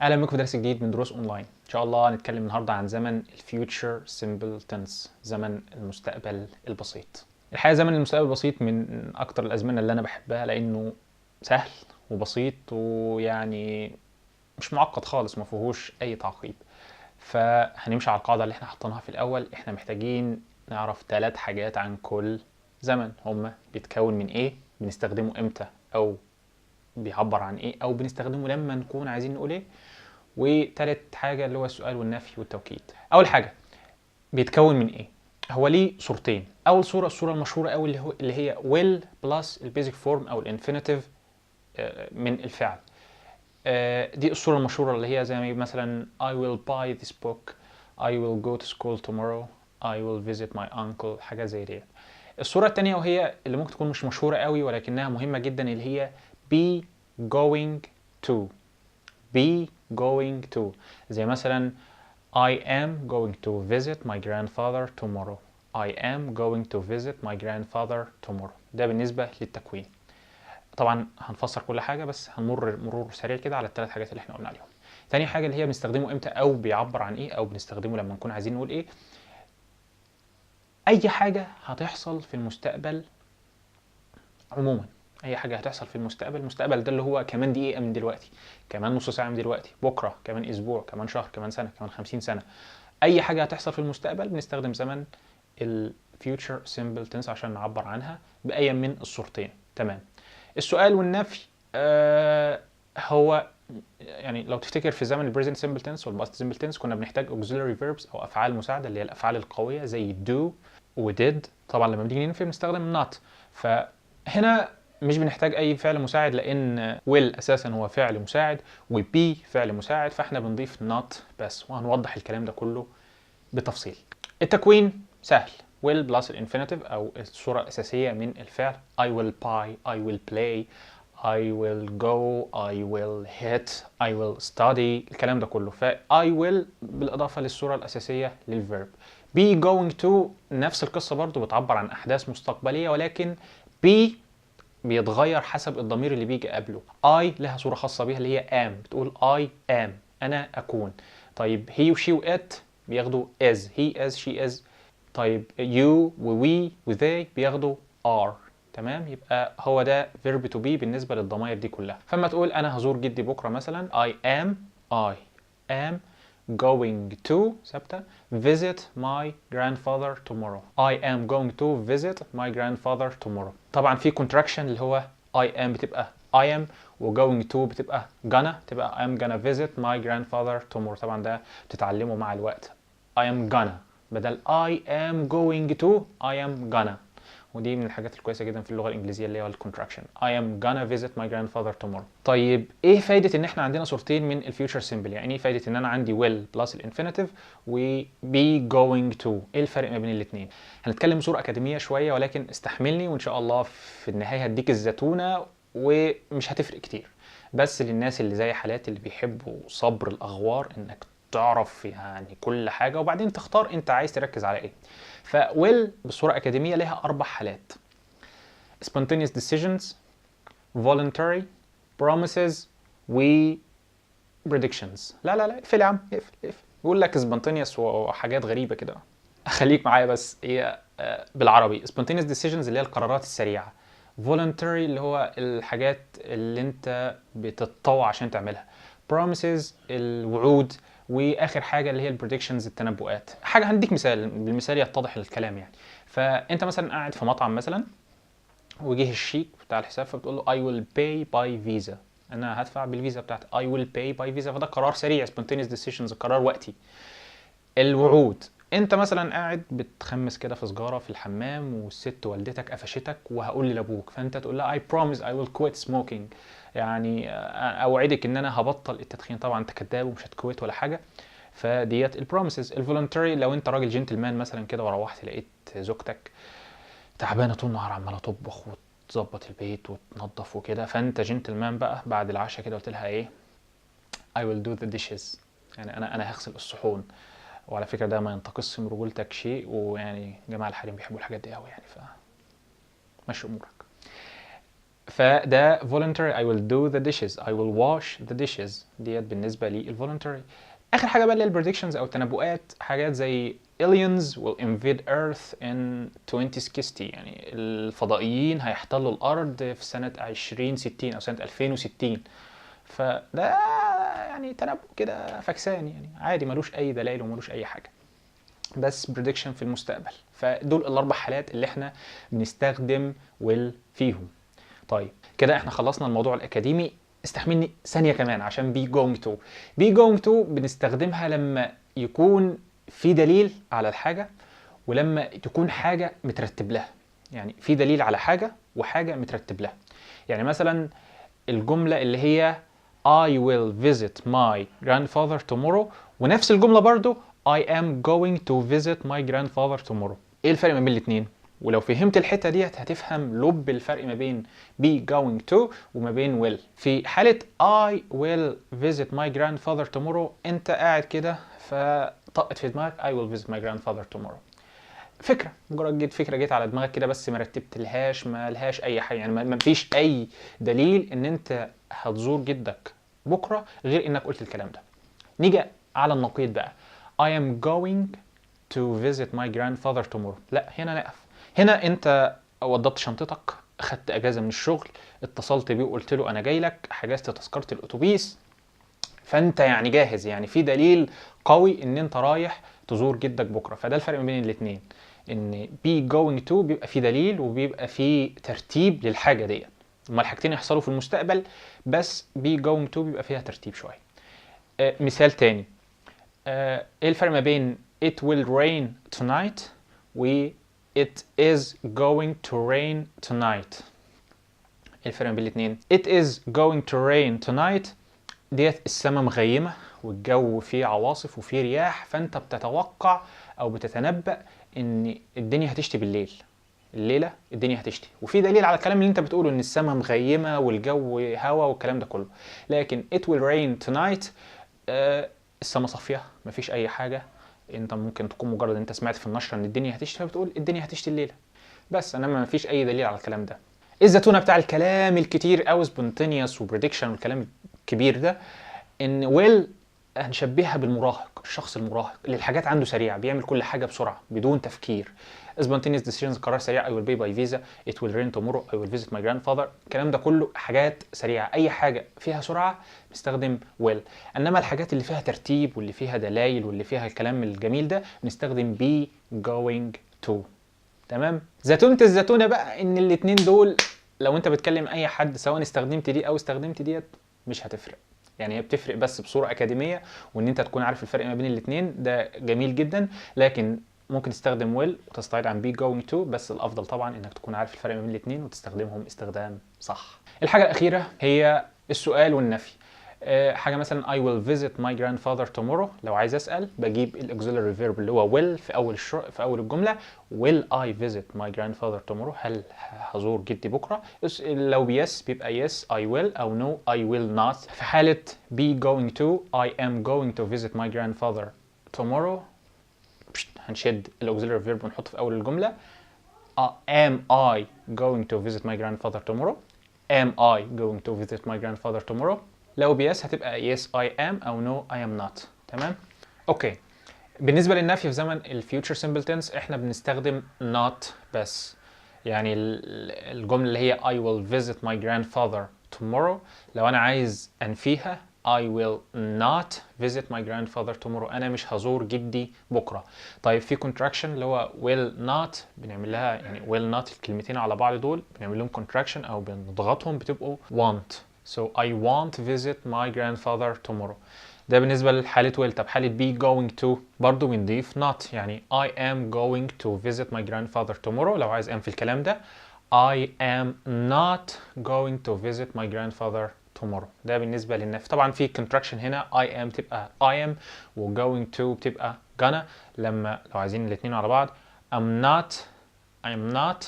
اهلا بكم في درس جديد من دروس اونلاين. ان شاء الله هنتكلم النهارده عن زمن الفيوتشر سيمبل تنس، زمن المستقبل البسيط. الحقيقه زمن المستقبل البسيط من اكتر الازمنه اللي انا بحبها، لانه سهل وبسيط ويعني مش معقد خالص، ما فيهوش اي تعقيد. فهنمشي على القاعده اللي احنا حطيناها في الاول. احنا محتاجين نعرف 3 حاجات عن كل زمن. هما بيتكون من ايه، بنستخدمه امتى، او بيعبر عن ايه، او بنستخدمه لما نكون عايزين نقول ايه، وتالت حاجة اللي هو السؤال والنفي والتوكيد. أول حاجة، بيتكون من إيه؟ هو ليه صورتين. أول صورة الصورة المشهورة أوي اللي هي will plus البيزك فورم أو الانفينيتيف من الفعل. دي الصورة المشهورة اللي هي زي مثلا I will buy this book, I will go to school tomorrow, I will visit my uncle، حاجة زي دي. الصورة التانية وهي اللي ممكن تكون مش مشهورة أوي ولكنها مهمة جدا، اللي هي be going to. be going to، زي مثلا I am going to visit my grandfather tomorrow. I am going to visit my grandfather tomorrow. ده بالنسبة للتكوين. طبعا هنفسر كل حاجة، بس هنمر مرور سريع كده على ال3 حاجات اللي احنا قلنا عليهم. تاني حاجة اللي هي بنستخدمه امتى، او بيعبر عن ايه، او بنستخدمه لما نكون عايزين نقول ايه. اي حاجة هتحصل في المستقبل عموما، اي حاجه هتحصل في المستقبل. المستقبل ده اللي هو كمان دقيقه من دلوقتي، كمان نص ساعه من دلوقتي، بكره، كمان اسبوع، كمان شهر، كمان سنه، كمان 50 سنه. اي حاجه هتحصل في المستقبل بنستخدم زمن الفيوتشر سيمبل تنس عشان نعبر عنها باي من الصورتين. تمام. السؤال والنفي هو يعني لو تفتكر في زمن البريزنت سيمبل تنس والباست سيمبل تنس كنا بنحتاج auxiliary verbs او افعال مساعده، اللي هي الافعال القويه زي do و did. طبعا لما بنيجي ننفي بنستخدم not. فهنا مش بنحتاج اي فعل مساعد، لان will اساسا هو فعل مساعد و be فعل مساعد، فاحنا بنضيف not بس. وهنوضح الكلام ده كله بتفصيل. التكوين سهل. will plus الانفينيتيف او الصوره الاساسيه من الفعل. I will buy, I will play, I will go, I will hit, I will study، الكلام ده كله. ف I will بالإضافة للصورة الأساسية للverb. be going to نفس القصة برضو، بتعبر عن أحداث مستقبلية، ولكن be بيتغير حسب الضمير اللي بيجي قبله. I لها صورة خاصة بيها اللي هي am، بتقول I am، أنا أكون. طيب he و she و it بياخدوا is، he is she is. طيب you و we و they بياخدوا are. تمام. يبقى هو ده verb to be بالنسبة للضمائر دي كلها. فما تقول أنا هزور جدي بكرة مثلا I am going to ثابتة visit my grandfather tomorrow. I am going to visit my grandfather tomorrow. طبعا في contraction اللي هو I am بتبقى I am، و going to بتبقى gonna، تبقى I am gonna visit my grandfather tomorrow. طبعا ده بتتعلمه مع الوقت. I am gonna بدل I am going to I am gonna. ودي من الحاجات الكويسه جدا في اللغه الانجليزيه اللي هو الكونتراكشن. I am gonna visit my grandfather tomorrow. طيب ايه فايده ان احنا عندنا صورتين من الفيوتشر سيمبل؟ يعني ايه فايده ان انا عندي will plus الانفينيتيف و be going to؟ ايه الفرق ما بين الاثنين؟ هنتكلم بصوره اكاديميه شويه، ولكن استحملني وان شاء الله في النهايه هديك الزتونه ومش هتفرق كتير. بس للناس اللي زي حالاتي اللي بيحبوا صبر الاغوار، انك تعرف يعني كل حاجه وبعدين تختار انت عايز تركز على ايه. فويل بصوره اكاديميه لها 4 حالات: spontaneous decisions, voluntary, promises و predictions. لا اقفل يا عم، اقفل. بيقول لك spontaneous وحاجات غريبه كده. خليك معايا بس. هي بالعربي spontaneous decisions اللي هي القرارات السريعه، voluntary اللي هو الحاجات اللي انت بتتطوع عشان تعملها، promises الوعود، واخر حاجه اللي هي البريدكشنز التنبؤات. حاجه هنديك مثال، بالمثال يتضح الكلام يعني. فانت مثلا قاعد في مطعم مثلا، وجه الشيك بتاع الحساب، فبتقول له I will pay by visa، انا هدفع بالفيزا بتاعتي. I will pay by visa، فده قرار سريع spontaneous decisions، قرار وقتي. الوعود، انت مثلا قاعد بتخمس كده في سجاره في الحمام، والست والدتك قفشتك وهقول لابوك، فانت تقول لها I promise I will quit smoking، يعني اوعدك ان انا هبطل التدخين. طبعا انت كداب ومش هتكويت ولا حاجه. فديت البروميسز. الفولونتري، لو انت راجل جنتلمان مثلا كده وروحت لقيت زوجتك تعبانه طول النهار عماله تطبخ وتظبط البيت وتنظف وكده، فانت جنتلمان بقى بعد العشاء كده قلت لها ايه I will do the dishes، يعني انا هغسل الصحون. وعلى فكره ده ما ينتقص من رجولتك شيء، ويعني جماعه الحريم بيحبوا الحاجات دي قوي يعني، مشي امورك. فده voluntary. I will do the dishes. I will wash the dishes. ديت بالنسبة لي voluntary. آخر حاجة بقى اللي هي predictions أو التنبؤات، حاجات زي aliens will invade Earth in 2060. يعني الفضائيين هيحتلوا الأرض في سنة 2060 أو سنة 2060. فده يعني تنبؤ كده فكسان، يعني عادي، ملوش أي دلائل وملوش أي حاجة، بس prediction في المستقبل. فدول الأربع حالات اللي احنا بنستخدم will فيهم. طيب كده احنا خلصنا الموضوع الأكاديمي. استحملني ثانية كمان عشان be going to. be going to بنستخدمها لما يكون في دليل على الحاجة ولما تكون حاجة مترتب لها. يعني في دليل على حاجة وحاجة مترتب لها. يعني مثلا الجملة اللي هي I will visit my grandfather tomorrow، ونفس الجملة برضو I am going to visit my grandfather tomorrow. ايه الفرق ما بين الاتنين؟ ولو فهمت الحتة ديت هتفهم لب الفرق ما بين be going to وما بين will. في حالة I will visit my grandfather tomorrow انت قاعد كده فطقت في دماغك I will visit my grandfather tomorrow. فكرة، مجرد فكرة جيت على دماغك كده، بس ما رتبتلهاش، ما لهاش اي حاجة، يعني ما فيش اي دليل ان انت هتزور جدك بكرة غير انك قلت الكلام ده. نيجي على النقيض بقى I am going to visit my grandfather tomorrow. لا، هنا نقف. هنا انت وضبت شنطتك، اخدت اجازة من الشغل، اتصلت بيه وقلت له انا جاي لك، حجزت تذكرة الاتوبيس، فانت يعني جاهز، يعني في دليل قوي ان انت رايح تزور جدك بكرة. فده الفرق ما بين الاتنين، ان be going to بيبقى في دليل وبيبقى في ترتيب للحاجة ديت. هما الحاجتين يحصلوا في المستقبل، بس be going to بيبقى فيها ترتيب شوية. مثال تاني، ايه الفرق ما بين it will rain tonight و it is going to rain tonight؟ ايه الفرق ما بين الاتنين؟ it is going to rain tonight ديت السماء مغيمة والجو فيه عواصف وفيه رياح، فانت بتتوقع او بتتنبأ ان الدنيا هتشتي بالليل، الليلة الدنيا هتشتي، وفي دليل على الكلام اللي انت بتقوله ان السماء مغيمة والجو هوا والكلام ده كله. لكن it will rain tonight السماء صافية، مفيش اي حاجة، انت ممكن تكون مجرد انت سمعت في النشرة ان الدنيا هتشتي فبتقول الدنيا هتشتي الليلة بس، انما مفيش اي دليل على الكلام ده. الزتونة بتاع الكلام الكتير او spontaneous وبريدكشن والكلام الكبير ده، ان ويل هنشبهها بالمراهق، الشخص المراهق اللي الحاجات عنده سريعه، بيعمل كل حاجه بسرعه بدون تفكير. spontaneous decisions قرار سريع، I will pay by visa, it will rain tomorrow, I will visit my grandfather. الكلام ده كله حاجات سريعه، اي حاجه فيها سرعه بنستخدم will. انما الحاجات اللي فيها ترتيب واللي فيها دلائل واللي فيها الكلام الجميل ده بنستخدم be going to. تمام. زتونة الزتونه بقى ان الاتنين دول لو انت بتكلم اي حد سواء استخدمت دي او استخدمت ديت مش هتفرق، يعني هي بتفرق بس بصورة أكاديمية، وإن أنت تكون عارف الفرق ما بين الاتنين ده جميل جدا. لكن ممكن تستخدم will وتستعيد عن be going to، بس الأفضل طبعا إنك تكون عارف الفرق ما بين الاتنين وتستخدمهم استخدام صح. الحاجة الأخيرة هي السؤال والنفي. حاجة مثلا I will visit my grandfather tomorrow، لو عايز أسأل بجيب الauxiliary verb اللي هو will في أول الجملة. will I visit my grandfather tomorrow؟ هل هزور جدي بكرة؟ لو yes بيبقى yes I will، أو no I will not. في حالة be going to I am going to visit my grandfather tomorrow، هنشد الauxiliary verb ونحطه في أول الجملة. am I going to visit my grandfather tomorrow؟ am I going to visit my grandfather tomorrow؟ لو بيس هتبقى yes I am أو no I am not. تمام؟ أوكي. بالنسبة للنفي في زمن الفيوتشر سيمبل تنس احنا بنستخدم not بس. يعني الجملة اللي هي I will visit my grandfather tomorrow، لو أنا عايز أنفيها I will not visit my grandfather tomorrow، أنا مش هزور جدي بكرة. طيب في contraction اللي هو will not بنعمل لها، يعني will not الكلمتين على بعض دول بنعمل لهم contraction أو بنضغطهم بتبقوا want. So I won't visit my grandfather tomorrow. ده بالنسبة لحالة will. طب حالة be going to برضو بنضيف not، يعني I am going to visit my grandfather tomorrow، لو عايز في الكلام ده I am not going to visit my grandfather tomorrow. ده بالنسبة للنفي. طبعا في contraction هنا I am تبقى I am و going to بتبقى gonna، لما لو عايزين الاتنين على بعض I'm not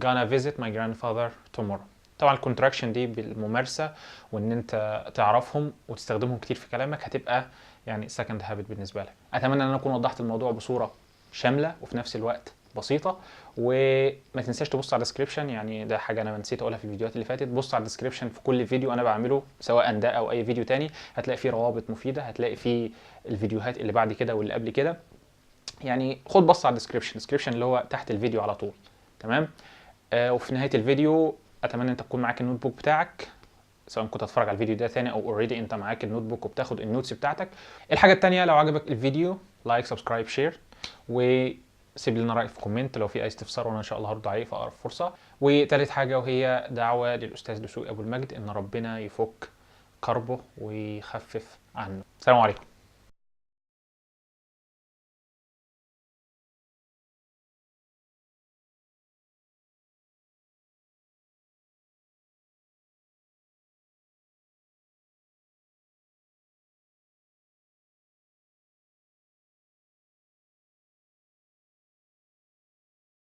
gonna visit my grandfather tomorrow. طبعا الكونتراكشن دي بالممارسة وان انت تعرفهم وتستخدمهم كتير في كلامك هتبقى يعني second habit بالنسبة لك. اتمنى ان انا اكون وضحت الموضوع بصورة شاملة وفي نفس الوقت بسيطه. وما تنساش تبص على الديسكريبشن، يعني ده حاجه انا نسيت اقولها في الفيديوهات اللي فاتت. بص على الديسكريبشن في كل فيديو انا بعمله، سواء ده او اي فيديو تاني، هتلاقي فيه روابط مفيده، هتلاقي فيه الفيديوهات اللي بعد كده واللي قبل كده. يعني خد بص على الديسكريبشن اللي هو تحت الفيديو على طول. تمام. وفي نهايه الفيديو اتمنى انت تكون معاك النوت بوك بتاعك، سواء كنت هتتفرج على الفيديو ده ثاني او اوريدي انت معاك النوت بوك وبتاخد النوتس بتاعتك. الحاجه الثانيه، لو عجبك الفيديو لايك سبسكرايب شير، وسيب لنا رايك في كومنت لو في اي استفسار، وانا ان شاء الله هرد عليه في اقرب فرصه. وثالث حاجه وهي دعوه للاستاذ دسوقي ابو المجد ان ربنا يفك كربه ويخفف عنه. السلام عليكم.